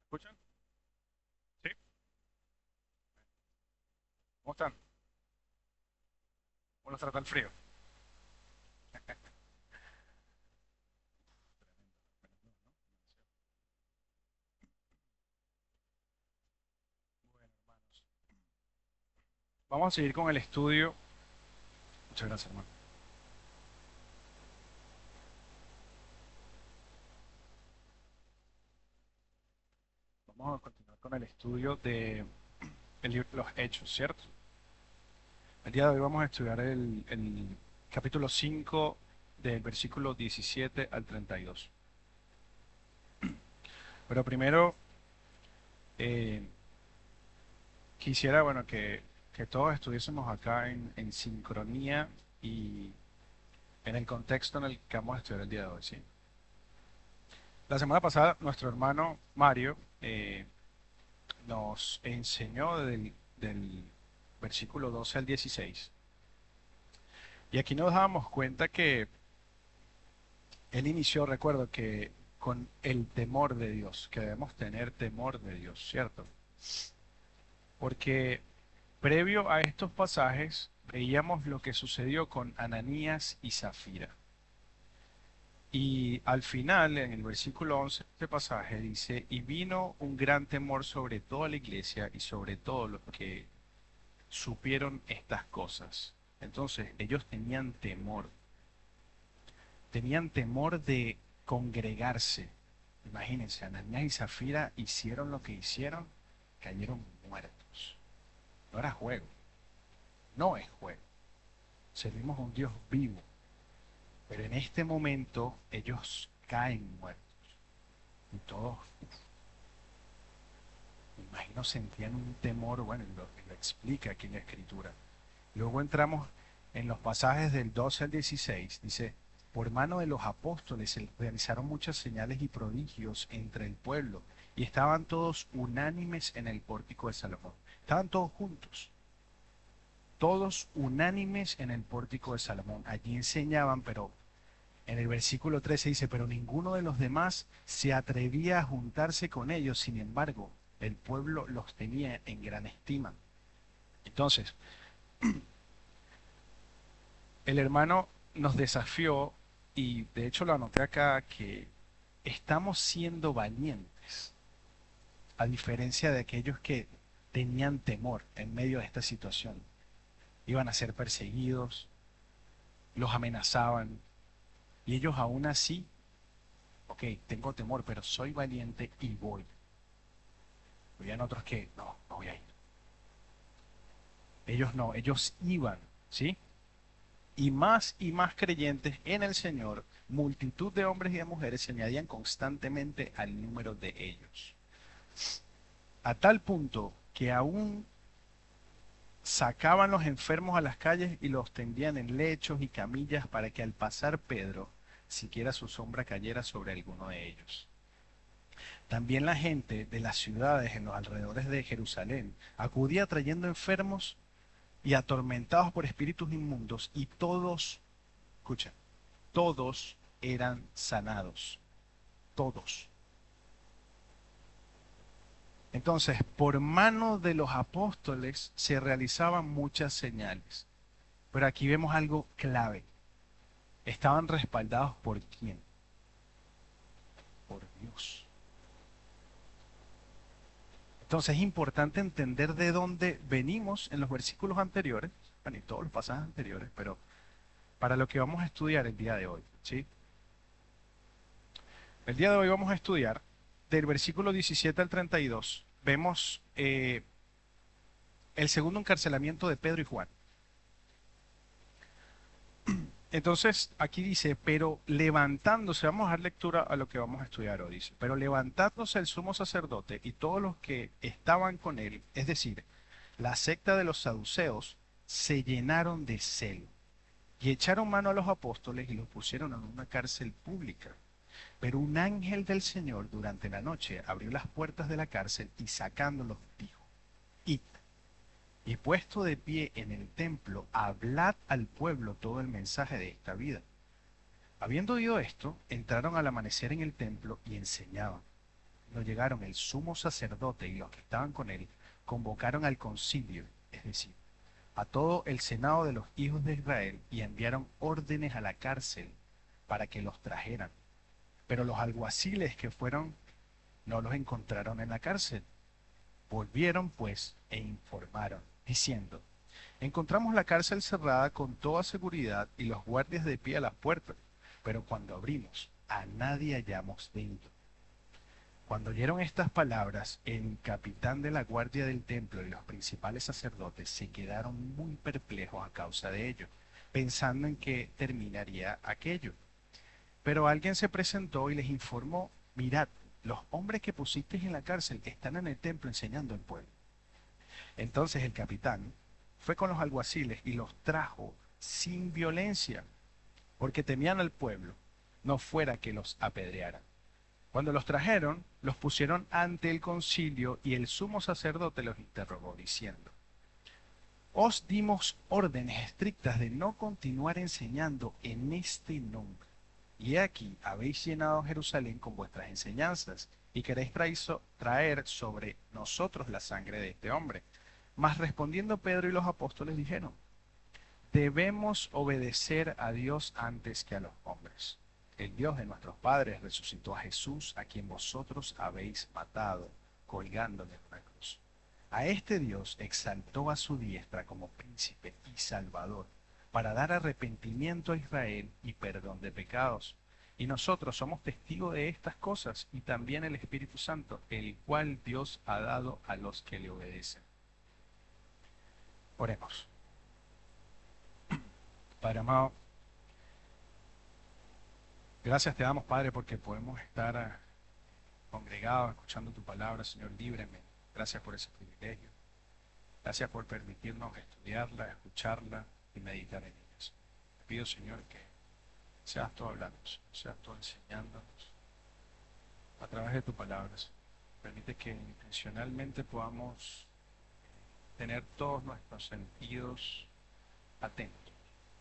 ¿Escuchan? ¿Sí? ¿Cómo están? ¿Cómo los trata el frío? Bueno, hermanos. Vamos a seguir con el estudio. Muchas gracias, hermano. Vamos a continuar con el estudio de el libro de los Hechos, ¿cierto? El día de hoy vamos a estudiar el capítulo 5 del versículo 17 al 32. Pero primero eh, quisiera, bueno, que todos estuviésemos acá en sincronía y en el contexto en el que vamos a estudiar el día de hoy, ¿sí? La semana pasada, nuestro hermano Mario nos enseñó del versículo 12 al 16. Y aquí nos dábamos cuenta que él inició, recuerdo, que con el temor de Dios, que debemos tener temor de Dios, ¿cierto? Porque previo a estos pasajes veíamos lo que sucedió con Ananías y Zafira. Y al final, en el versículo 11 de este pasaje, dice, y vino un gran temor sobre toda la iglesia y sobre todos los que supieron estas cosas. Entonces ellos tenían temor de congregarse. Imagínense, Ananías y Zafira hicieron lo que hicieron, cayeron muertos. No era juego, no es juego. Servimos a un Dios vivo, pero en este momento ellos caen muertos. Y todos, me imagino, sentían un temor, bueno, y lo explica aquí en la escritura. Luego entramos en los pasajes del 12 al 16. Dice, por mano de los apóstoles se realizaron muchas señales y prodigios entre el pueblo y estaban todos unánimes en el pórtico de Salomón. Estaban todos unánimes en el pórtico de Salomón. Allí enseñaban, pero en el versículo 13 dice, pero ninguno de los demás se atrevía a juntarse con ellos. Sin embargo, el pueblo los tenía en gran estima. Entonces, el hermano nos desafió y de hecho lo anoté acá que estamos siendo valientes, a diferencia de aquellos que tenían temor en medio de esta situación. Iban a ser perseguidos, los amenazaban y ellos aún así, ok, tengo temor, pero soy valiente y voy. Habían otros que no voy a ir. Ellos no, ellos iban, ¿sí? Y más creyentes en el Señor, multitud de hombres y de mujeres se añadían constantemente al número de ellos. A tal punto que aún sacaban los enfermos a las calles y los tendían en lechos y camillas para que al pasar Pedro, siquiera su sombra cayera sobre alguno de ellos. También la gente de las ciudades en los alrededores de Jerusalén acudía trayendo enfermos y atormentados por espíritus inmundos y todos, escucha, todos eran sanados, todos. Entonces, por mano de los apóstoles se realizaban muchas señales. Pero aquí vemos algo clave. Estaban respaldados por quién? Por Dios. Entonces es importante entender de dónde venimos en los versículos anteriores, bueno, y todos los pasajes anteriores, pero para lo que vamos a estudiar el día de hoy, ¿sí? El día de hoy vamos a estudiar del versículo 17 al 32. Vemos el segundo encarcelamiento de Pedro y Juan. Entonces, aquí dice, pero levantándose, vamos a dar lectura a lo que vamos a estudiar hoy, dice, pero levantándose el sumo sacerdote y todos los que estaban con él, es decir, la secta de los saduceos, se llenaron de celo y echaron mano a los apóstoles y los pusieron en una cárcel pública. Pero un ángel del Señor durante la noche abrió las puertas de la cárcel y sacándolos dijo, id y puesto de pie en el templo, hablad al pueblo todo el mensaje de esta vida. Habiendo oído esto, entraron al amanecer en el templo y enseñaban. Cuando llegaron el sumo sacerdote y los que estaban con él, convocaron al concilio, es decir, a todo el senado de los hijos de Israel, y enviaron órdenes a la cárcel para que los trajeran. Pero los alguaciles que fueron no los encontraron en la cárcel. Volvieron pues e informaron, diciendo, encontramos la cárcel cerrada con toda seguridad y los guardias de pie a las puertas, pero cuando abrimos, a nadie hallamos dentro. Cuando oyeron estas palabras, el capitán de la guardia del templo y los principales sacerdotes se quedaron muy perplejos a causa de ello, pensando en que terminaría aquello. Pero alguien se presentó y les informó, mirad, los hombres que pusisteis en la cárcel están en el templo enseñando al pueblo. Entonces el capitán fue con los alguaciles y los trajo sin violencia, porque temían al pueblo, no fuera que los apedrearan. Cuando los trajeron, los pusieron ante el concilio y el sumo sacerdote los interrogó, diciendo, os dimos órdenes estrictas de no continuar enseñando en este nombre. Y aquí habéis llenado Jerusalén con vuestras enseñanzas y queréis traer sobre nosotros la sangre de este hombre. Mas respondiendo Pedro y los apóstoles dijeron, debemos obedecer a Dios antes que a los hombres. El Dios de nuestros padres resucitó a Jesús, a quien vosotros habéis matado, colgándole en una cruz. A este Dios exaltó a su diestra como príncipe y salvador, para dar arrepentimiento a Israel y perdón de pecados. Y nosotros somos testigos de estas cosas, y también el Espíritu Santo, el cual Dios ha dado a los que le obedecen. Oremos. Padre amado, gracias te damos, Padre, porque podemos estar congregados escuchando tu palabra, Señor, libremente. Gracias por ese privilegio. Gracias por permitirnos estudiarla, escucharla y meditar en ellas. Te pido, Señor, que seas tú hablándonos, seas tú enseñándonos a través de tu palabra, Señor. Permite que intencionalmente podamos tener todos nuestros sentidos atentos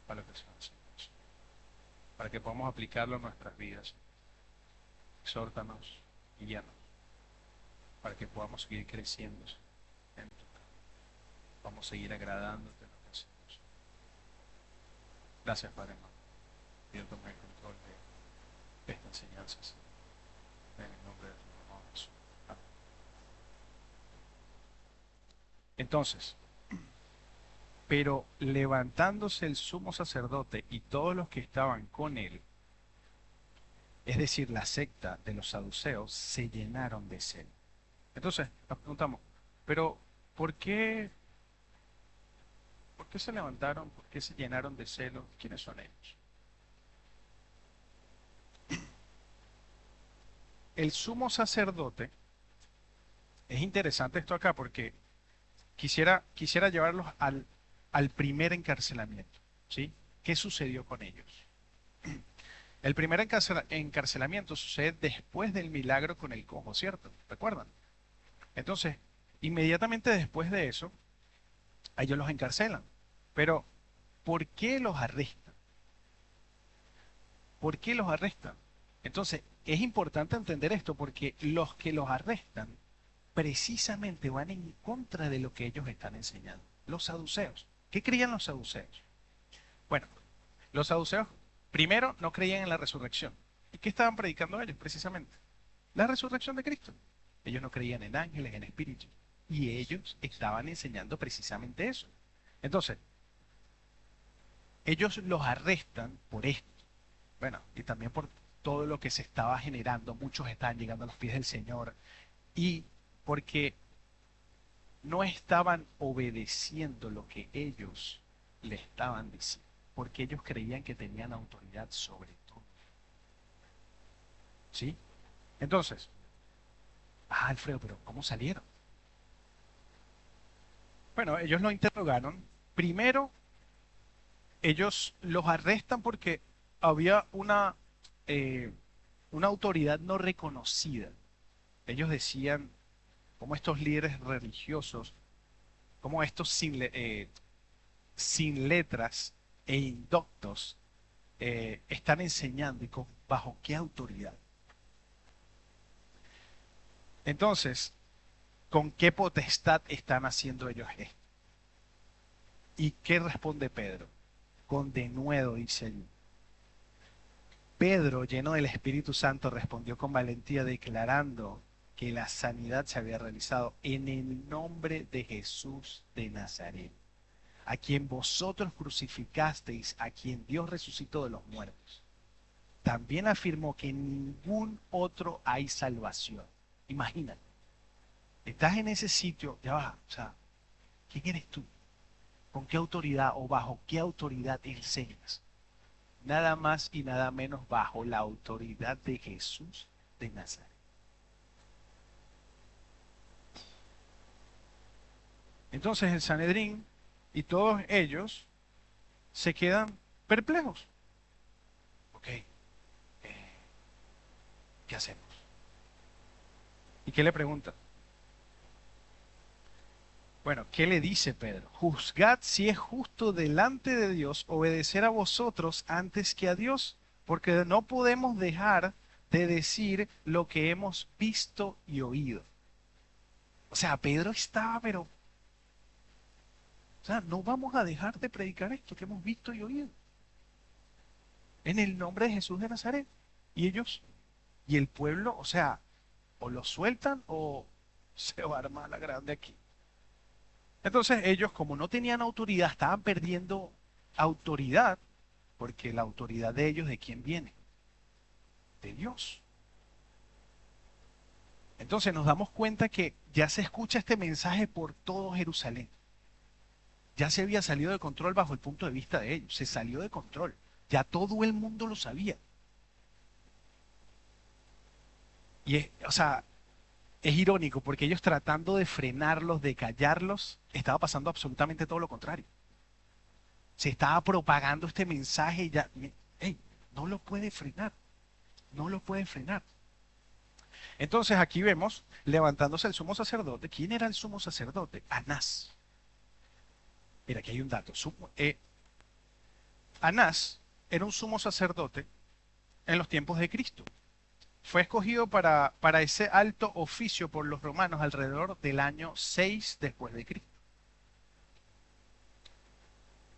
para lo que se nos enseña, para que podamos aplicarlo en nuestras vidas. Exhórtanos y guíanos, para que podamos seguir creciendo en tu camino. Vamos a seguir agradándote en lo que hacemos. Gracias, Padre amado. Pido tomar el control de esta enseñanza, Señor. En el nombre de tu amado Jesús. Amén. Entonces, pero levantándose el sumo sacerdote y todos los que estaban con él, es decir, la secta de los saduceos, se llenaron de celo. Entonces, nos preguntamos, pero por qué se levantaron? ¿Por qué se llenaron de celo? ¿Quiénes son ellos? El sumo sacerdote, es interesante esto acá porque quisiera llevarlos al primer encarcelamiento, ¿sí? ¿Qué sucedió con ellos? El primer encarcelamiento sucede después del milagro con el cojo, ¿cierto? ¿Recuerdan? Entonces, inmediatamente después de eso, a ellos los encarcelan. Pero, ¿por qué los arrestan? ¿Por qué los arrestan? Entonces, es importante entender esto porque los que los arrestan precisamente van en contra de lo que ellos están enseñando. Los saduceos. ¿Qué creían los saduceos? Bueno, los saduceos primero no creían en la resurrección. ¿Y qué estaban predicando ellos precisamente? La resurrección de Cristo. Ellos no creían en ángeles, en espíritus. Y ellos estaban enseñando precisamente eso. Entonces, ellos los arrestan por esto. Bueno, y también por todo lo que se estaba generando. Muchos estaban llegando a los pies del Señor. Y porque no estaban obedeciendo lo que ellos le estaban diciendo. Porque ellos creían que tenían autoridad sobre todo. ¿Sí? Entonces, Alfredo, pero ¿cómo salieron? Bueno, ellos lo interrogaron. Primero, ellos los arrestan porque había eh, una autoridad no reconocida. Ellos decían, como estos líderes religiosos, como estos sin letras e indoctos están enseñando y bajo qué autoridad. Entonces, ¿con qué potestad están haciendo ellos esto? ¿Y qué responde Pedro? Con denuedo, dice allí. Pedro, lleno del Espíritu Santo, respondió con valentía declarando que la sanidad se había realizado en el nombre de Jesús de Nazaret, a quien vosotros crucificasteis, a quien Dios resucitó de los muertos. También afirmó que en ningún otro hay salvación. Imagínate, estás en ese sitio, ya va, o sea, ¿quién eres tú? ¿Con qué autoridad o bajo qué autoridad enseñas? Nada más y nada menos bajo la autoridad de Jesús de Nazaret. Entonces el Sanedrín y todos ellos se quedan perplejos. Ok, ¿qué hacemos? ¿Y qué le preguntan? Bueno, ¿qué le dice Pedro? Juzgad si es justo delante de Dios obedecer a vosotros antes que a Dios, porque no podemos dejar de decir lo que hemos visto y oído. O sea, Pedro estaba, pero, o sea, no vamos a dejar de predicar esto que hemos visto y oído. En el nombre de Jesús de Nazaret. Y ellos, y el pueblo, o sea, o lo sueltan o se va a armar la grande aquí. Entonces ellos, como no tenían autoridad, estaban perdiendo autoridad, porque la autoridad de ellos, ¿de quién viene? De Dios. Entonces nos damos cuenta que ya se escucha este mensaje por todo Jerusalén. Ya se había salido de control bajo el punto de vista de ellos. Se salió de control. Ya todo el mundo lo sabía. Y o sea, es irónico porque ellos tratando de frenarlos, de callarlos, estaba pasando absolutamente todo lo contrario. Se estaba propagando este mensaje y ya, hey, no lo puede frenar, no lo puede frenar. Entonces aquí vemos levantándose el sumo sacerdote. ¿Quién era el sumo sacerdote? Anás. Mira, aquí hay un dato. Anás era un sumo sacerdote en los tiempos de Cristo. Fue escogido para ese alto oficio por los romanos alrededor del año 6 después de Cristo.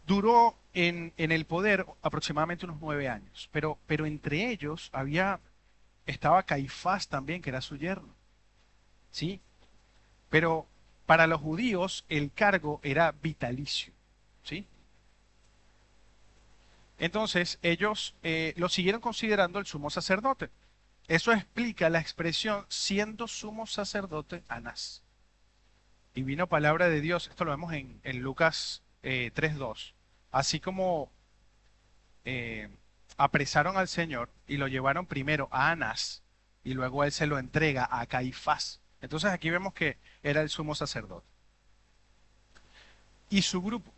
Duró en el poder aproximadamente unos 9 años, pero entre ellos estaba Caifás también, que era su yerno, ¿sí? Pero para los judíos el cargo era vitalicio, ¿sí? Entonces ellos lo siguieron considerando el sumo sacerdote. Eso explica la expresión siendo sumo sacerdote Anás. Y vino palabra de Dios, esto lo vemos en Lucas 3:2. Así como eh, apresaron al Señor y lo llevaron primero a Anás y luego él se lo entrega a Caifás. Entonces aquí vemos que era el sumo sacerdote y su grupo.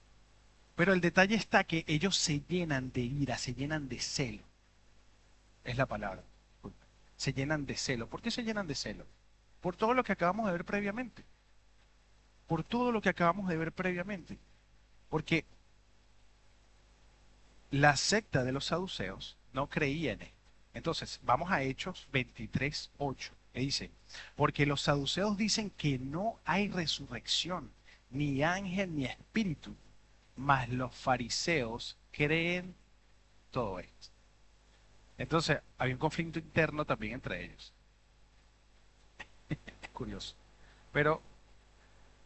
Pero el detalle está que ellos se llenan de ira, se llenan de celo. Es la palabra. Se llenan de celo. ¿Por qué se llenan de celo? Por todo lo que acabamos de ver previamente. Por todo lo que acabamos de ver previamente. Porque la secta de los saduceos no creía en esto. Entonces, vamos a Hechos 23:8. Que dice, porque los saduceos dicen que no hay resurrección, ni ángel, ni espíritu, mas los fariseos creen todo esto. Entonces, había un conflicto interno también entre ellos. Es curioso. Pero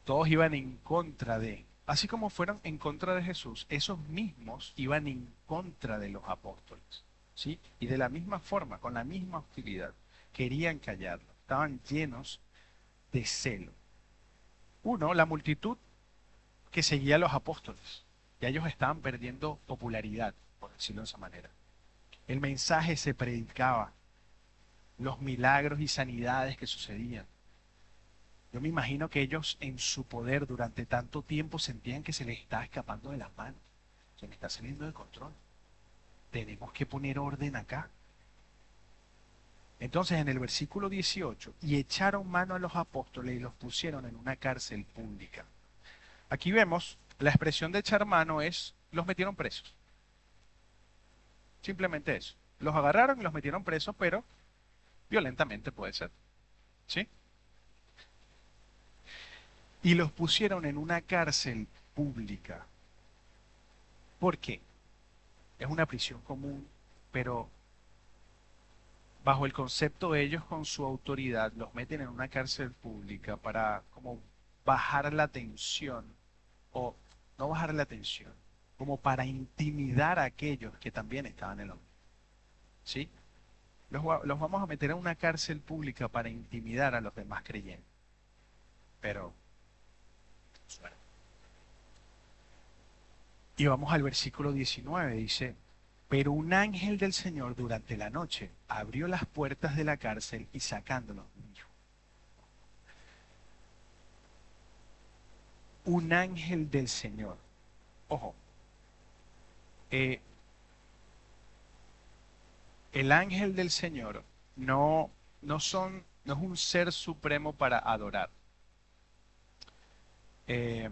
todos iban en contra de, así como fueron en contra de Jesús, esos mismos iban en contra de los apóstoles, ¿sí? Y de la misma forma, con la misma hostilidad, querían callarlo, estaban llenos de celo. Uno, la multitud que seguía a los apóstoles, ya ellos estaban perdiendo popularidad, por decirlo de esa manera. El mensaje se predicaba, los milagros y sanidades que sucedían. Yo me imagino que ellos en su poder durante tanto tiempo sentían que se les estaba escapando de las manos, se les está saliendo de control. Tenemos que poner orden acá. Entonces en el versículo 18, y echaron mano a los apóstoles y los pusieron en una cárcel pública. Aquí vemos, la expresión de echar mano es, los metieron presos. Simplemente eso. Los agarraron y los metieron presos, pero violentamente puede ser. ¿Sí? y los pusieron en una cárcel pública. ¿Por qué? Es una prisión común, pero bajo el concepto de ellos con su autoridad los meten en una cárcel pública para como bajar la tensión o no bajar la tensión, como para intimidar a aquellos que también estaban en la misma. ¿Sí? Los vamos a meter en una cárcel pública para intimidar a los demás creyentes. Pero, suerte. Y vamos al versículo 19, dice, pero un ángel del Señor durante la noche abrió las puertas de la cárcel y sacándolos dijo, un ángel del Señor. Ojo, eh, el ángel del Señor no, no es un ser supremo para adorar. Eh,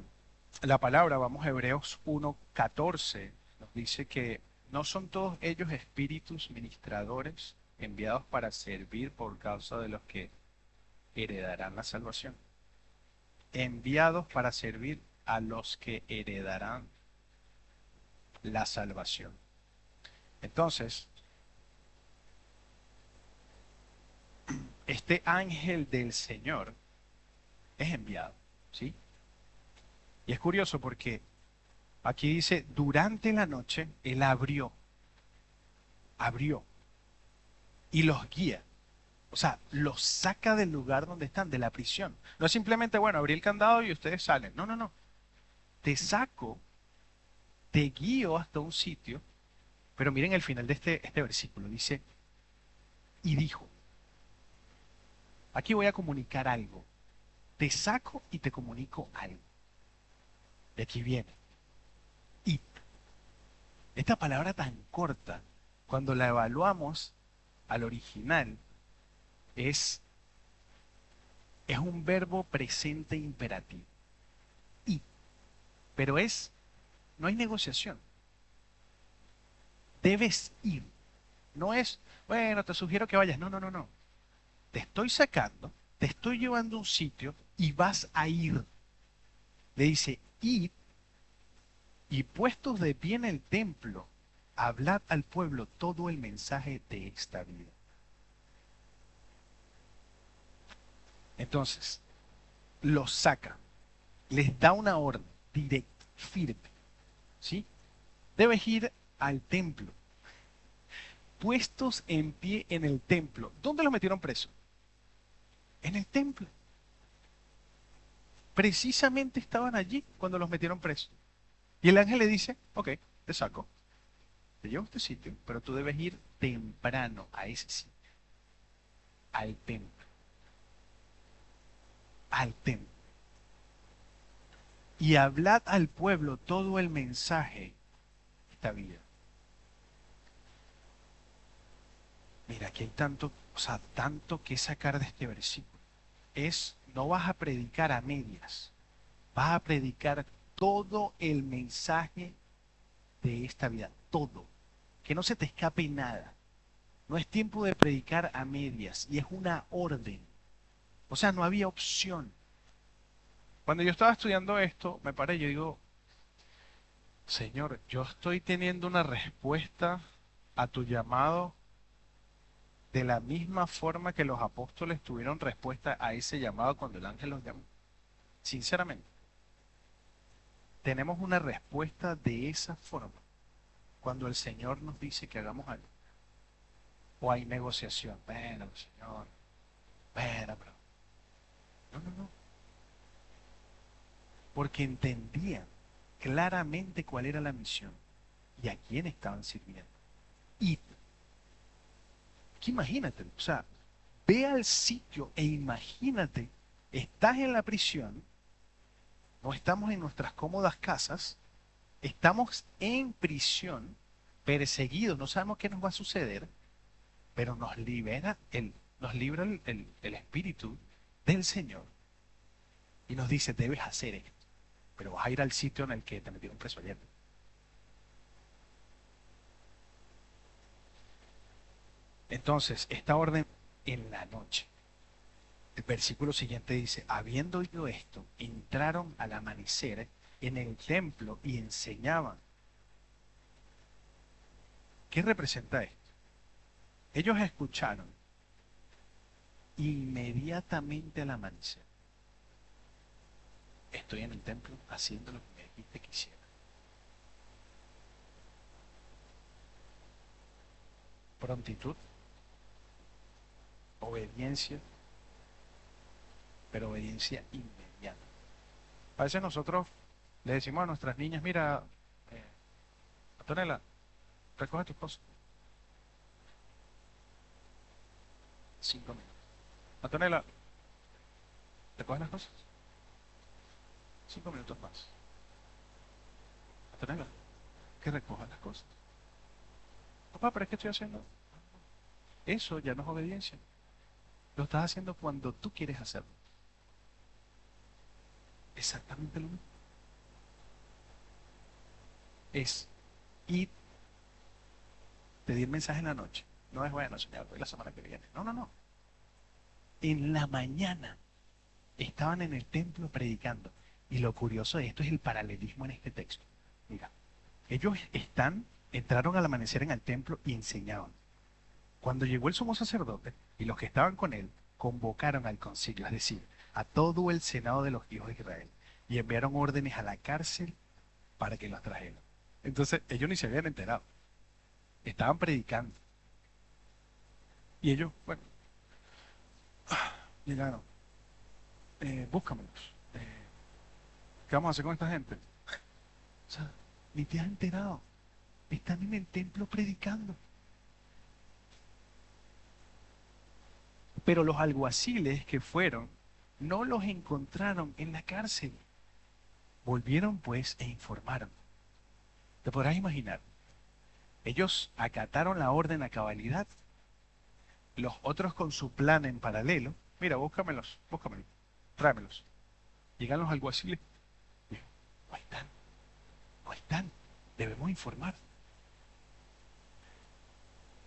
la palabra, vamos a Hebreos 1:14, nos dice que no son todos ellos espíritus ministradores enviados para servir por causa de los que heredarán la salvación. Enviados para servir a los que heredarán la salvación. Entonces, este ángel del Señor es enviado, ¿sí? Y es curioso porque aquí dice, durante la noche él abrió y los guía. O sea, los saca del lugar donde están, de la prisión. No es simplemente, bueno, abrí el candado y ustedes salen. No, no, no. Te saco, te guío hasta un sitio. Pero miren el final de este versículo. Dice, y dijo, aquí voy a comunicar algo. Te saco y te comunico algo. De aquí viene. Y esta palabra tan corta, cuando la evaluamos al original, es, es un verbo presente imperativo. Y, pero no hay negociación. Debes ir. No es, bueno, te sugiero que vayas. No, no, no, no. Te estoy sacando, te estoy llevando a un sitio y vas a ir. Le dice, id y puestos de pie en el templo, hablad al pueblo todo el mensaje de esta vida. Entonces, los saca, les da una orden directa, firme, ¿sí? Debes ir al templo, puestos en pie en el templo. ¿Dónde los metieron preso? En el templo. Precisamente estaban allí cuando los metieron presos. Y el ángel le dice, ok, te saco, te llevo a este sitio, pero tú debes ir temprano a ese sitio, al templo, al templo. Y hablad al pueblo todo el mensaje de esta vida. Mira, aquí hay tanto, o sea, tanto que sacar de este versículo. No vas a predicar a medias, vas a predicar todo el mensaje de esta vida, todo. Que no se te escape nada. No es tiempo de predicar a medias y es una orden. O sea, no había opción. Cuando yo estaba estudiando esto, me paré y yo digo, Señor, yo estoy teniendo una respuesta a tu llamado de la misma forma que los apóstoles tuvieron respuesta a ese llamado cuando el ángel los llamó. Sinceramente, tenemos una respuesta de esa forma cuando el Señor nos dice que hagamos algo. O hay negociación. Bueno, Señor, bueno, pero... No, no, no. Porque entendían claramente cuál era la misión y a quién estaban sirviendo. Y que imagínate, o sea, ve al sitio e imagínate, estás en la prisión, no estamos en nuestras cómodas casas, estamos en prisión, perseguidos, no sabemos qué nos va a suceder, pero nos libra el Espíritu del Señor y nos dice, debes hacer esto, pero vas a ir al sitio en el que te metieron preso ayer. Entonces, esta orden en la noche. El versículo siguiente dice, habiendo oído esto, entraron al amanecer en el templo y enseñaban. ¿Qué representa esto? Ellos escucharon inmediatamente al amanecer. Estoy en el templo haciendo lo que me dijiste que hiciera. Prontitud, obediencia, pero obediencia inmediata. A veces nosotros le decimos a nuestras niñas, mira, eh, Antonella, recoge tus cosas. 5 minutos. Antonella, recoge las cosas. 5 minutos más. Antonella, que recoja las cosas. Papá, pero es que estoy haciendo. Eso ya no es obediencia. Lo estás haciendo cuando tú quieres hacerlo. Exactamente lo mismo. Es ir, pedir mensaje en la noche. No es bueno, señor, voy la semana que viene. No, no, no. En la mañana estaban en el templo predicando. Y lo curioso de esto es el paralelismo en este texto. Mira, ellos entraron al amanecer en el templo y enseñaban. Cuando llegó el sumo sacerdote y los que estaban con él, convocaron al concilio, es decir, a todo el senado de los hijos de Israel, y enviaron órdenes a la cárcel para que los trajeran. Entonces, ellos ni se habían enterado, estaban predicando. Y ellos, bueno, llegaron, búscamelos. ¿Qué vamos a hacer con esta gente? O sea, ni te has enterado. Están en el templo predicando. Pero los alguaciles que fueron no los encontraron en la cárcel. Volvieron pues e informaron. Te podrás imaginar. Ellos acataron la orden a cabalidad. Los otros con su plan en paralelo. Mira, búscamelos, búscamelos, tráemelos. Llegan los alguaciles. Dijo, no están, no están. Debemos informar.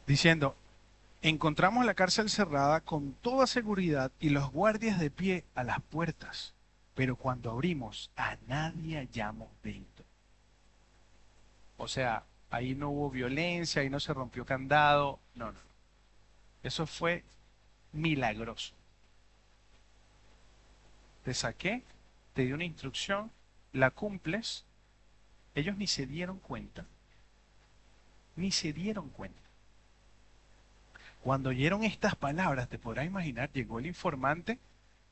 Diciendo, encontramos la cárcel cerrada con toda seguridad y los guardias de pie a las puertas. Pero cuando abrimos, a nadie hallamos dentro. O sea, ahí no hubo violencia, ahí no se rompió candado. No, no, no. Eso fue milagroso. Te saqué, te di una instrucción, la cumples. Ellos ni se dieron cuenta, ni se dieron cuenta. Cuando oyeron estas palabras, te podrás imaginar, llegó el informante.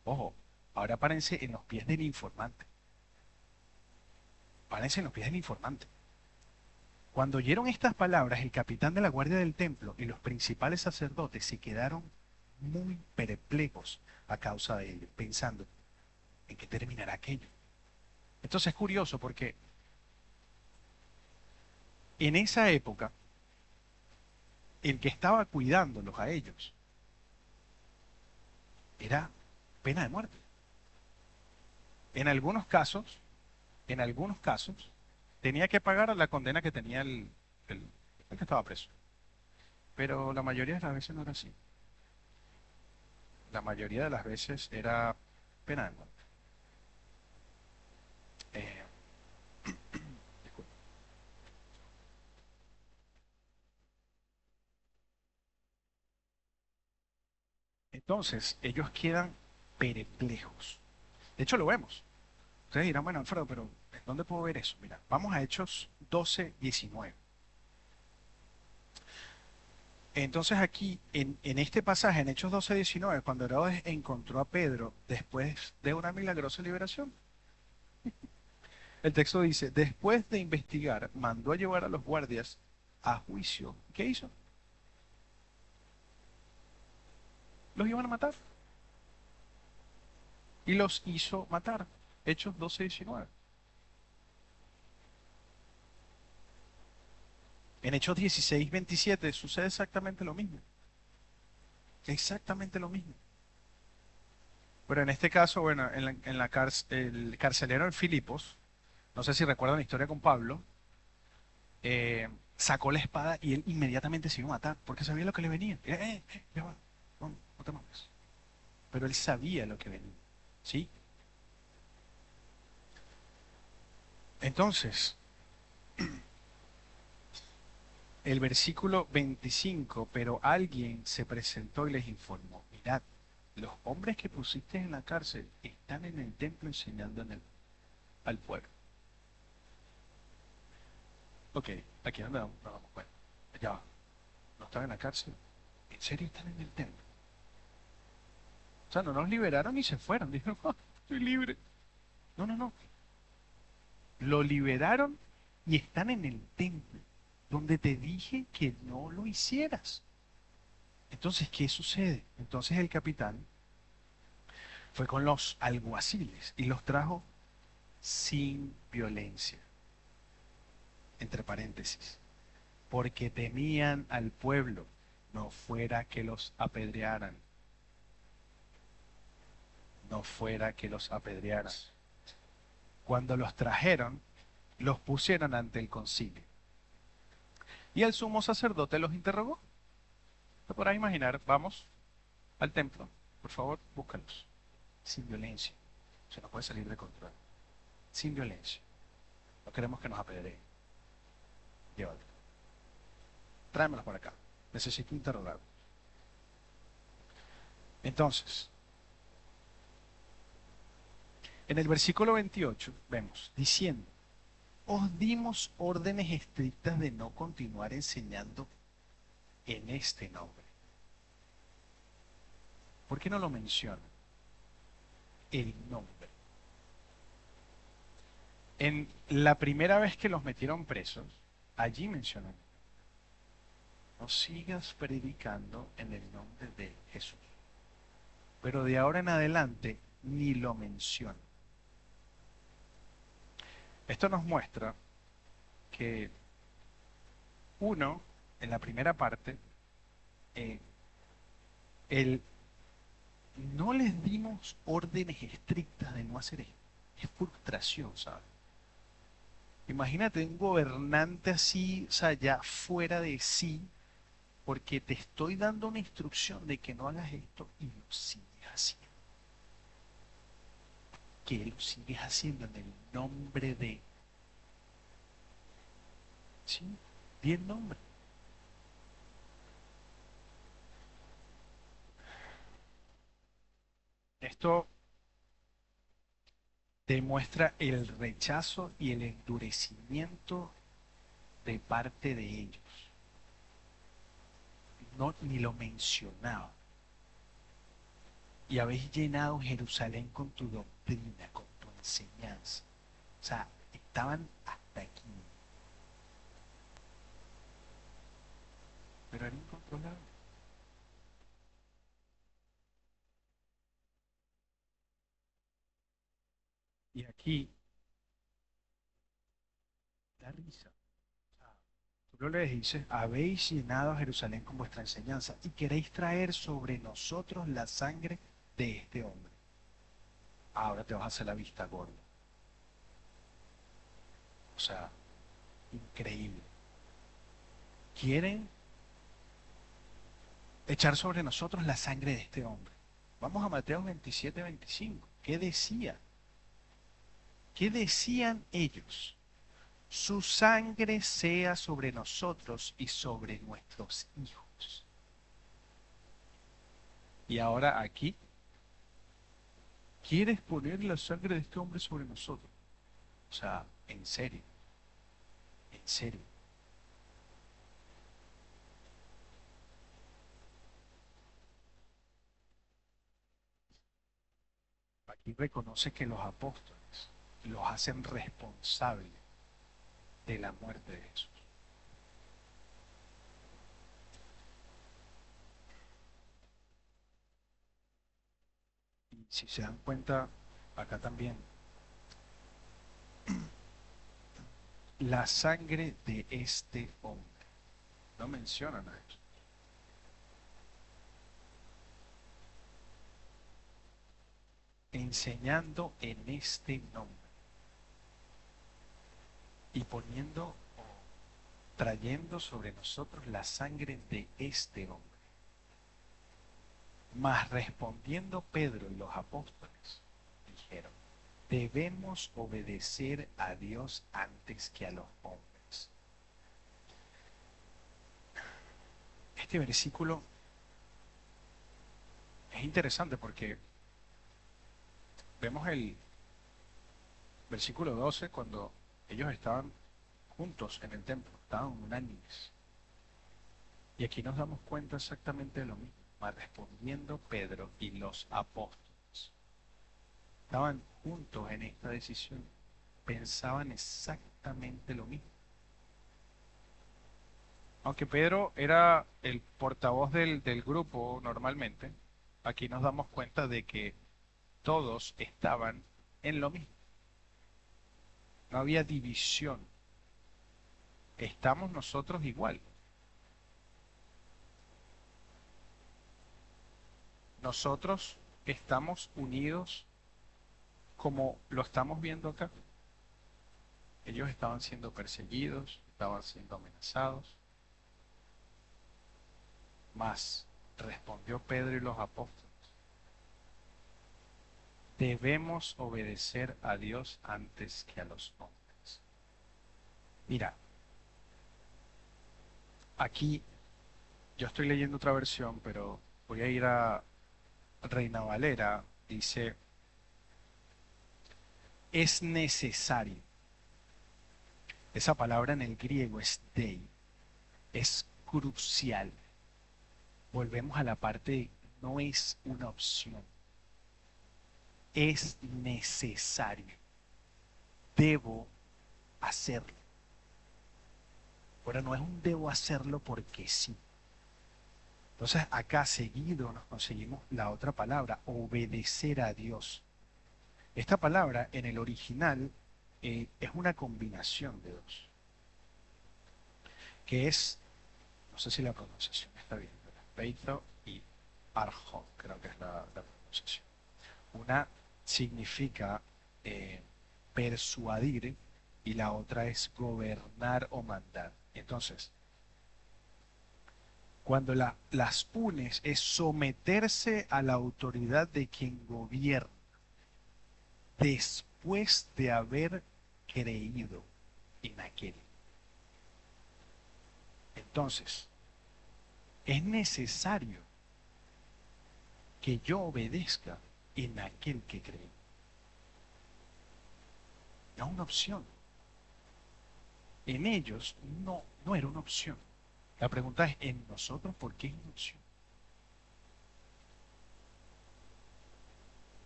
Ojo, ahora párense en los pies del informante. Párense en los pies del informante. Cuando oyeron estas palabras, el capitán de la guardia del templo y los principales sacerdotes se quedaron muy perplejos a causa de ello, pensando en qué terminará aquello. Entonces es curioso porque en esa época, el que estaba cuidándolos a ellos era pena de muerte. En algunos casos, en algunos casos, tenía que pagar la condena que tenía el- el que estaba preso. Pero la mayoría de las veces no era así. La mayoría de las veces era pena de muerte. Eh, disculpa. Entonces, ellos quedan perplejos. De hecho, lo vemos. Ustedes dirán, bueno, Alfredo, pero ¿en dónde puedo ver eso? Mira, vamos a Hechos 12:19. Entonces aquí, en este pasaje, en Hechos 12:19, cuando Herodes encontró a Pedro después de una milagrosa liberación, el texto dice, después de investigar, mandó a llevar a los guardias a juicio. ¿Qué hizo? Los iban a matar y los hizo matar. Hechos 12:19. En Hechos 16:27 sucede exactamente lo mismo. Exactamente lo mismo. Pero en este caso, bueno, el carcelero en Filipos, no sé si recuerdan la historia con Pablo, sacó la espada y él inmediatamente se iba a matar porque sabía lo que le venía. Ya va, no, no te mates. pero él sabía lo que venía. ¿Sí? Entonces, el versículo 25, pero alguien se presentó y les informó, mirad, los hombres que pusiste en la cárcel están en el templo enseñando al pueblo. Ok, aquí es donde nos damos cuenta. Ya, va, no están en la cárcel. ¿En serio están en el templo? O sea, no nos liberaron y se fueron. Dijeron, "Ah, estoy libre". No, no, no. Lo liberaron y están en el templo, donde te dije que no lo hicieras. Entonces, ¿qué sucede? Entonces el capitán fue con los alguaciles y los trajo sin violencia, entre paréntesis, porque temían al pueblo, no fuera que los apedrearan, no fuera que los apedrearan. Cuando los trajeron, los pusieron ante el concilio. Y el sumo sacerdote los interrogó. Te podrás imaginar, vamos al templo, por favor, búscalos, sin violencia. Se nos puede salir de control, sin violencia. No queremos que nos apedreen. Llévalo. Tráemelos para acá. Necesito interrogarlo. Entonces, en el versículo 28 vemos, diciendo, os dimos órdenes estrictas de no continuar enseñando en este nombre. ¿Por qué no lo menciona? El nombre. En la primera vez que los metieron presos, allí mencionan, no sigas predicando en el nombre de Jesús. Pero de ahora en adelante ni lo menciona. Esto nos muestra que uno, en la primera parte, eh, el, no les dimos órdenes estrictas de no hacer esto. Es frustración, ¿sabes? Imagínate un gobernante así, o sea, ya fuera de sí, porque te estoy dando una instrucción de que no hagas esto y lo sigues haciendo. Que lo sigues haciendo en el nombre de... ¿Sí? Di el nombre. Esto demuestra el rechazo y el endurecimiento de parte de ellos. No, ni lo mencionaba. Y habéis llenado Jerusalén con tu doctrina, con tu enseñanza. O sea, estaban hasta aquí, pero era incontrolable. Y aquí da risa. O sea, tú le dices, habéis llenado Jerusalén con vuestra enseñanza y queréis traer sobre nosotros la sangre de este hombre. Ahora te vas a hacer la vista gorda. O sea, increíble. Quieren echar sobre nosotros la sangre de este hombre. Vamos a Mateo 27-25. ¿Qué decía? ¿Qué decían ellos? Su sangre sea sobre nosotros y sobre nuestros hijos. Y ahora aquí, ¿quieres poner la sangre de este hombre sobre nosotros? O sea, en serio, en serio. Aquí reconoce que los apóstoles los hacen responsables de la muerte de Jesús. Y si se dan cuenta, acá también, la sangre de este hombre. No mencionan a eso. Enseñando en este nombre y poniendo o trayendo sobre nosotros la sangre de este hombre. Mas respondiendo Pedro y los apóstoles, dijeron, debemos obedecer a Dios antes que a los hombres. Este versículo es interesante porque vemos el versículo 12 cuando ellos estaban juntos en el templo, estaban unánimes. Y aquí nos damos cuenta exactamente de lo mismo. Mas respondiendo Pedro y los apóstoles, estaban juntos en esta decisión, pensaban exactamente lo mismo. Aunque Pedro era el portavoz del grupo normalmente, aquí nos damos cuenta de que todos estaban en lo mismo. No había división. Estamos nosotros igual. Nosotros estamos unidos como lo estamos viendo acá. Ellos estaban siendo perseguidos, estaban siendo amenazados. Mas respondió Pedro y los apóstoles, debemos obedecer a Dios antes que a los hombres. Mira, aquí yo estoy leyendo otra versión, pero voy a ir a Reina Valera. Dice, es necesario. Esa palabra en el griego es dei, es crucial. Volvemos a la parte de no es una opción, es necesario. Debo hacerlo. Ahora no es un debo hacerlo porque sí. Entonces acá seguido nos conseguimos la otra palabra, obedecer a Dios. Esta palabra en el original es una combinación de dos, que es, no sé si la pronunciación está bien, pero es peito y arjo, creo que es la pronunciación. Una significa persuadir y la otra es gobernar o mandar. Entonces, cuando las unes es someterse a la autoridad de quien gobierna después de haber creído en aquel. Entonces, es necesario que yo obedezca en aquel que cree. No es una opción. En ellos no era una opción. La pregunta es, en nosotros, ¿por qué es una opción?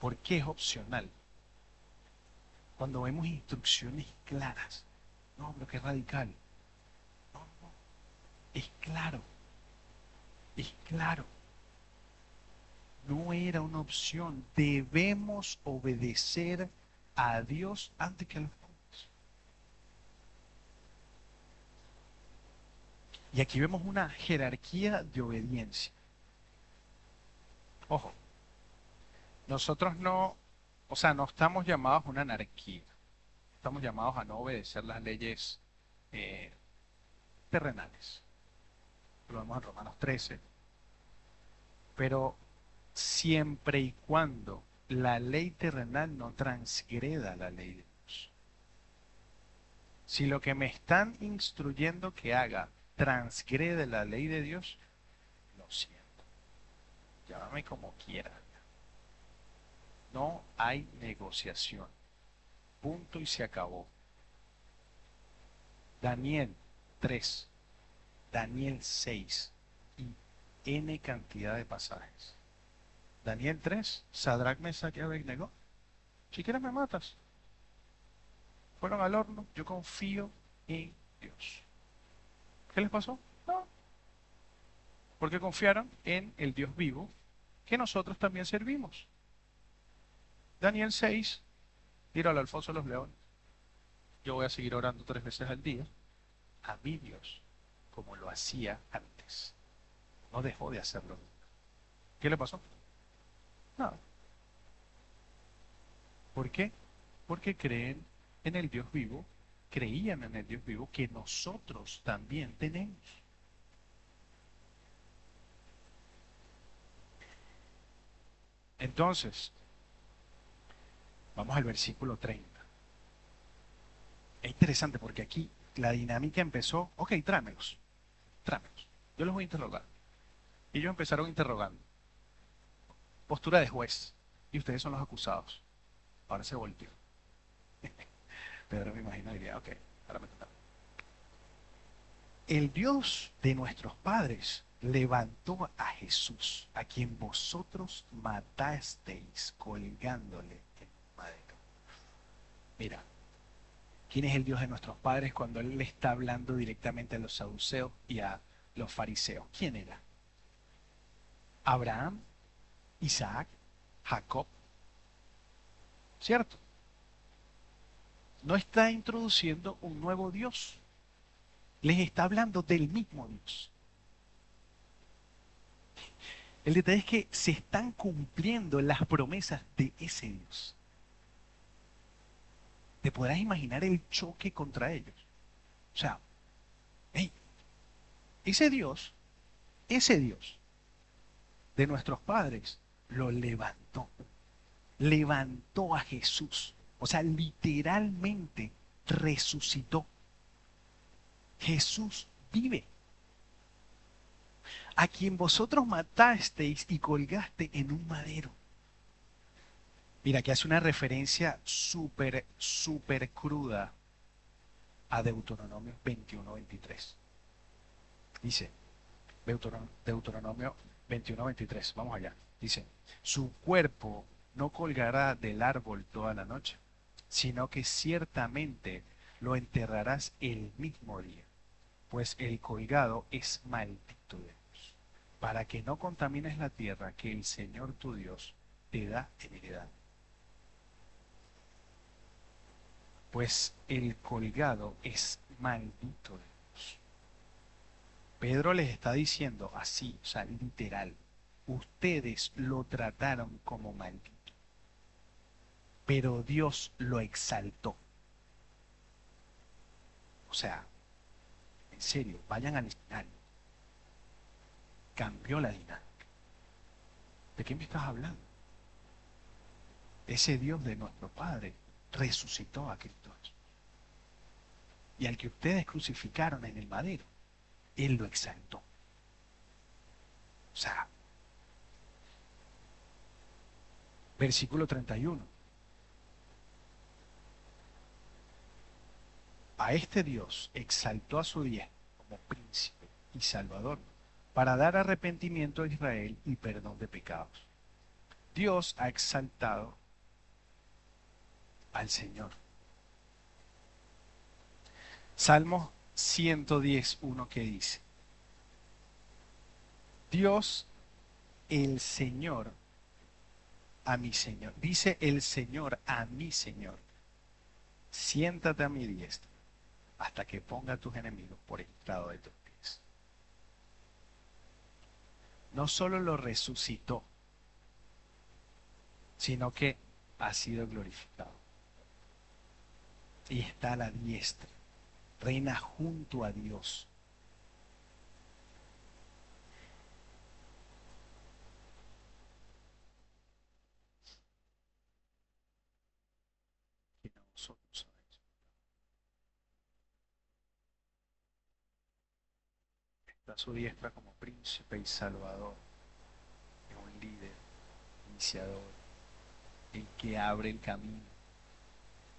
¿Por qué es opcional? Cuando vemos instrucciones claras. No, pero qué radical. No, no, es claro, es claro. No era una opción. Debemos obedecer a Dios antes que a los hombres. Y aquí vemos una jerarquía de obediencia. Ojo, nosotros no, o sea, no estamos llamados a una anarquía. Estamos llamados a no obedecer las leyes eh, terrenales. Lo vemos en Romanos 13. Pero siempre y cuando la ley terrenal no transgreda la ley de Dios. Si lo que me están instruyendo que haga transgrede la ley de Dios, lo siento. Llámame como quiera. No hay negociación. Punto y se acabó. Daniel 3, Daniel 6 y N cantidad de pasajes. Daniel 3, Sadrach, Mesach y Abednego. Si quieres me matas. Fueron al horno, yo confío en Dios. ¿Qué les pasó? No, porque confiaron en el Dios vivo que nosotros también servimos. Daniel 6, tíralo al foso de los leones. Yo voy a seguir orando 3 veces al día a mi Dios, como lo hacía antes. No dejó de hacerlo. ¿Qué le pasó? Nada. ¿Por qué? Porque creen en el Dios vivo, creían en el Dios vivo que nosotros también tenemos. Entonces, vamos al versículo 30. Es interesante porque aquí la dinámica empezó, ok, tráemelos, tráemelos. Yo los voy a interrogar. Y ellos empezaron interrogando. Postura de juez. Y ustedes son los acusados. Ahora se volteó. Pedro me imagino diría, ok, ahora me toca. El Dios de nuestros padres levantó a Jesús, a quien vosotros matasteis colgándole en un madero. Mira, ¿quién es el Dios de nuestros padres cuando Él le está hablando directamente a los saduceos y a los fariseos? ¿Quién era? Abraham, Isaac, Jacob, ¿cierto? No está introduciendo un nuevo Dios, les está hablando del mismo Dios. El detalle es que se están cumpliendo las promesas de ese Dios. Te podrás imaginar el choque contra ellos. O sea, hey, ese Dios, ese Dios de nuestros padres lo levantó. Levantó a Jesús. O sea, literalmente resucitó. Jesús vive. A quien vosotros matasteis y colgaste en un madero. Mira, que hace una referencia súper, súper cruda a Deuteronomio 21:23. Dice, Deuteronomio 21:23, vamos allá. Dice, su cuerpo no colgará del árbol toda la noche, sino que ciertamente lo enterrarás el mismo día, pues el colgado es maldito de Dios, para que no contamines la tierra que el Señor tu Dios te da en heredad. Pues el colgado es maldito de Dios. Pedro les está diciendo así, o sea, literal, ustedes lo trataron como maldito, pero Dios lo exaltó. O sea, en serio, vayan al final. Cambió la dinámica. ¿De qué me estás hablando? Ese Dios de nuestro Padre resucitó a Cristo Jesús. Y al que ustedes crucificaron en el madero, Él lo exaltó. O sea, versículo 31. A este Dios exaltó a su diestra como príncipe y salvador para dar arrepentimiento a Israel y perdón de pecados. Dios ha exaltado al Señor. Salmo 110:1 que dice, Dios el Señor a mi Señor. Dice el Señor a mi Señor, siéntate a mi diestra hasta que ponga a tus enemigos por estrado de tus pies. No solo lo resucitó, sino que ha sido glorificado. Y está a la diestra, reina junto a Dios. Que nosotros sabemos. Está a su diestra como príncipe y salvador, un líder, iniciador, el que abre el camino,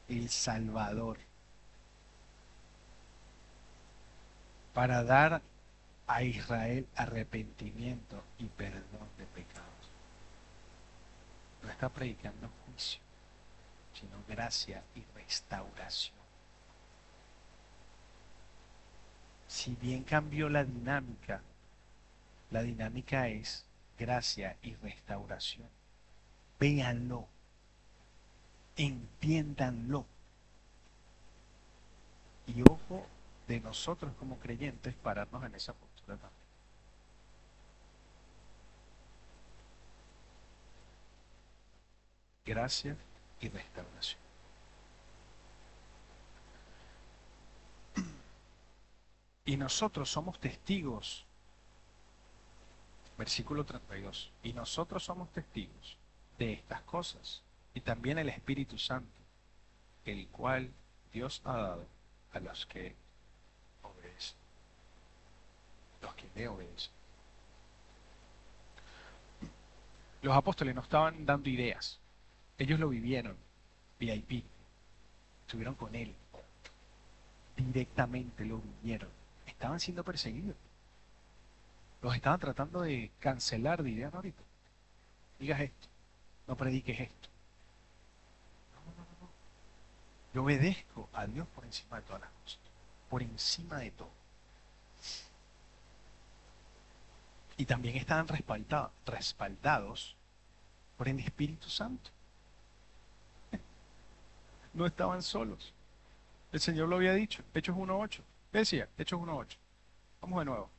el salvador, para dar a Israel arrepentimiento y perdón de pecados. No está predicando juicio, sino gracia y restauración. Si bien cambió la dinámica es gracia y restauración. Véanlo, entiéndanlo. Y ojo de nosotros como creyentes pararnos en esa postura también. Gracia y restauración. Y nosotros somos testigos, versículo 32, y nosotros somos testigos de estas cosas, y también el Espíritu Santo, el cual Dios ha dado a los que obedecen, los que le obedecen. Los apóstoles no estaban dando ideas, ellos lo vivieron, VIP, estuvieron con él, directamente lo vivieron. Estaban siendo perseguidos, los estaban tratando de cancelar de ideas. No, ahorita, digas esto, no prediques esto. No, no, no, no. Yo obedezco a Dios por encima de todas las cosas, por encima de todo. Y también estaban respaldados por el Espíritu Santo. No estaban solos. El Señor lo había dicho. Hechos 1:8. ¿Qué decía? Hechos 1:8. Vamos de nuevo.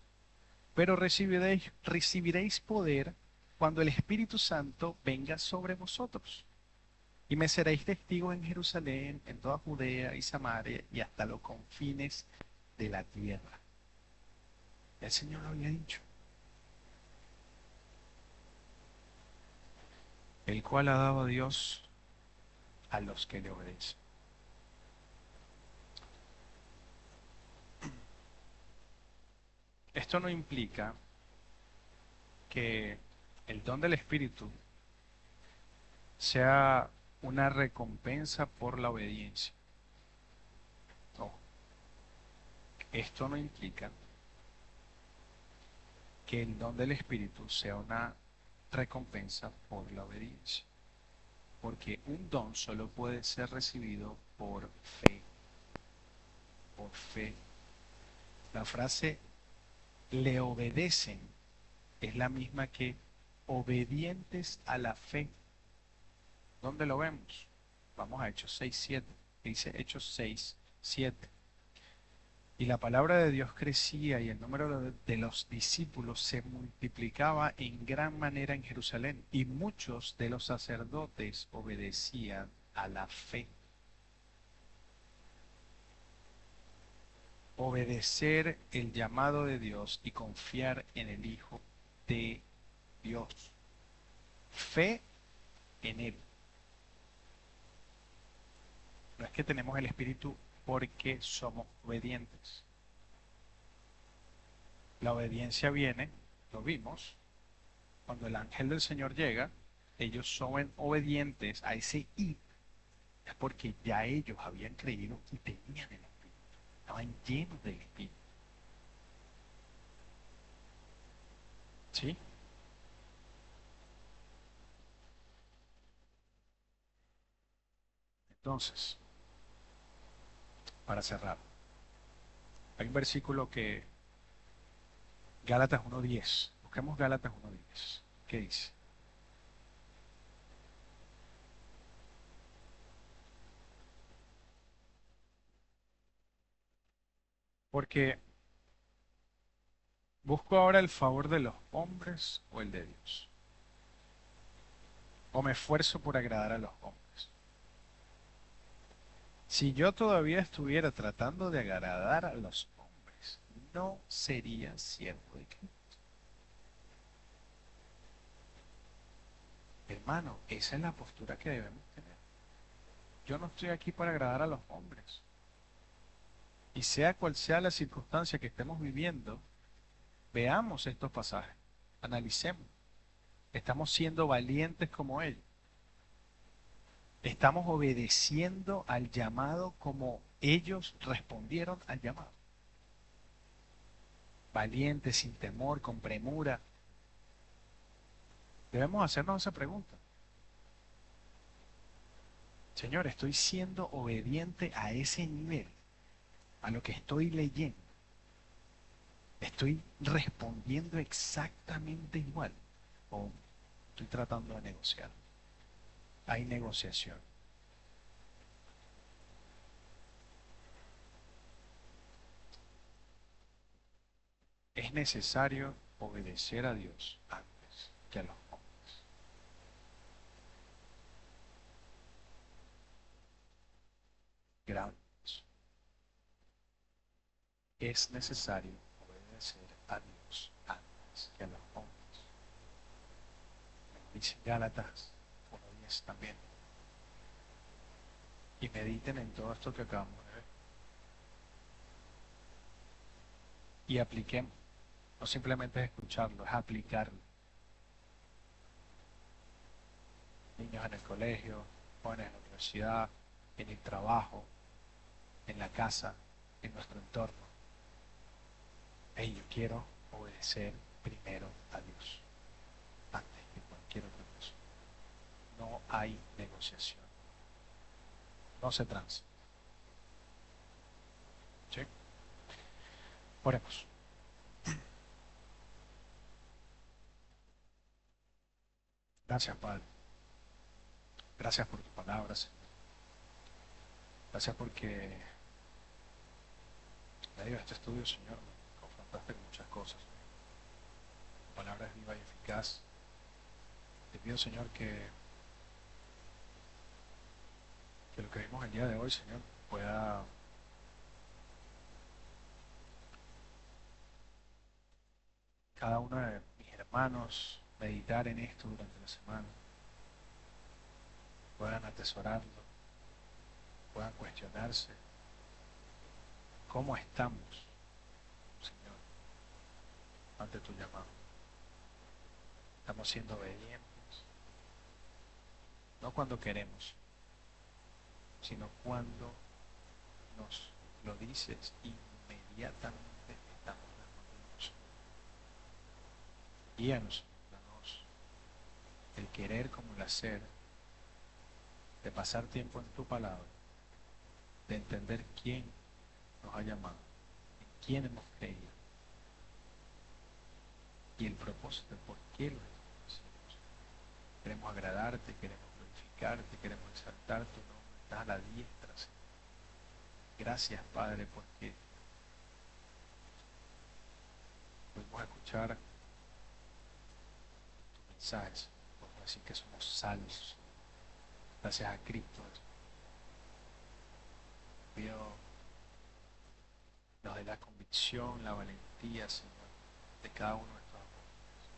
Pero recibiréis poder cuando el Espíritu Santo venga sobre vosotros. Y me seréis testigos en Jerusalén, en toda Judea y Samaria y hasta los confines de la tierra. El Señor lo había dicho. El cual ha dado a Dios a los que le obedecen. Esto no implica que el don del Espíritu sea una recompensa por la obediencia. No, esto no implica que el don del Espíritu sea una recompensa por la obediencia, porque un don solo puede ser recibido por fe, por fe. La frase le obedecen es la misma que obedientes a la fe. ¿Dónde lo vemos? Vamos a Hechos 6:7. Dice Hechos 6:7. Y la palabra de Dios crecía y el número de los discípulos se multiplicaba en gran manera en Jerusalén, y muchos de los sacerdotes obedecían a la fe. Obedecer el llamado de Dios y confiar en el Hijo de Dios. Fe en Él. No es que tenemos el Espíritu porque somos obedientes. La obediencia viene, lo vimos, cuando el ángel del Señor llega, ellos son obedientes a ese y, es porque ya ellos habían creído y tenían el Espíritu, estaban llenos del Espíritu. ¿Sí? Entonces, para cerrar, hay un versículo que, Gálatas 1:10, busquemos Gálatas 1:10, ¿qué dice? Porque busco ahora el favor de los hombres o el de Dios, o me esfuerzo por agradar a los hombres. Si yo todavía estuviera tratando de agradar a los hombres, no sería siervo de Cristo. Hermano, esa es la postura que debemos tener. Yo no estoy aquí para agradar a los hombres. Y sea cual sea la circunstancia que estemos viviendo, veamos estos pasajes, analicemos. Estamos siendo valientes como ellos. Estamos obedeciendo al llamado como ellos respondieron al llamado. Valientes, sin temor, con premura. Debemos hacernos esa pregunta. Señor, estoy siendo obediente a ese nivel, a lo que estoy leyendo. Estoy respondiendo exactamente igual. O estoy tratando de negociar. Hay negociación. Es necesario obedecer a Dios antes que a los hombres. Grandes. Es necesario obedecer a Dios antes que a los hombres. Dice Gálatas jóvenes también, y mediten en todo esto que acabamos de ver. Y apliquemos. No simplemente es escucharlo, es aplicarlo. Niños en el colegio, jóvenes en la universidad, en el trabajo, en la casa, en nuestro entorno. Hey, yo quiero obedecer primero a Dios antes que cualquier otra cosa. No hay negociación. No se transa. ¿Sí? Oremos. Gracias, Padre. Gracias por tus palabras. Gracias porque en medio de este estudio, Señor, me confrontaste con muchas cosas. Tu palabra es viva y eficaz. Te pido, Señor, que lo que vimos el día de hoy, Señor, pueda cada uno de mis hermanos meditar en esto durante la semana, puedan atesorarlo, puedan cuestionarse cómo estamos, Señor, ante tu llamado. Estamos siendo obedientes, no cuando queremos, sino cuando nos lo dices inmediatamente estamos respondiendo. Guíanos, danos el querer como el hacer, de pasar tiempo en tu palabra, de entender quién nos ha llamado, en quién hemos creído y el propósito de por qué lo estamos haciendo. Queremos agradarte, queremos glorificarte, queremos exaltar tu nombre. Estás a la diestra, Señor. Gracias, Padre, porque pudimos escuchar tus mensajes. Podemos decir que somos salvos. Gracias a Cristo. Pido nos dé la convicción, la valentía, Señor, de cada uno de nuestros apóstoles.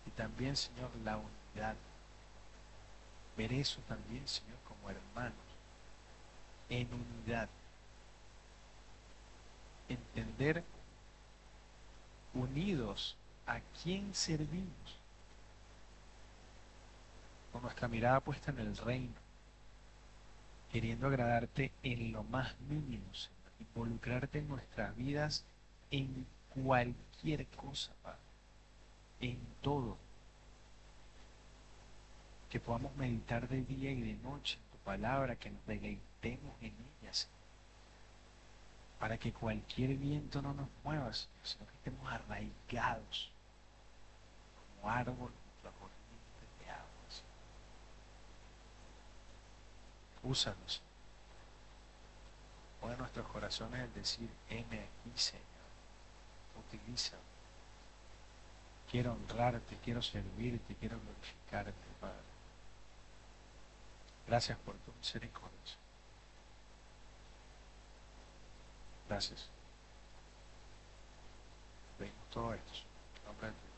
Y también, Señor, la unidad. Ver eso también, Señor, como hermanos, en unidad. Entender unidos a quién servimos, con nuestra mirada puesta en el reino, queriendo agradarte en lo más mínimo, Señor, involucrarte en nuestras vidas en cualquier cosa, Padre, en todo, que podamos meditar de día y de noche en tu palabra, que nos deleitemos en ellas, para que cualquier viento no nos mueva, Señor, sino que estemos arraigados como árbol junto a corrientes de aguas. Úsanos. Pon en nuestros corazones el decir, heme aquí, Señor. Utiliza. Quiero honrarte, quiero servirte, quiero glorificarte, Padre. Gracias por tu misericordia. Gracias. Pedimos todo esto en nombre de tu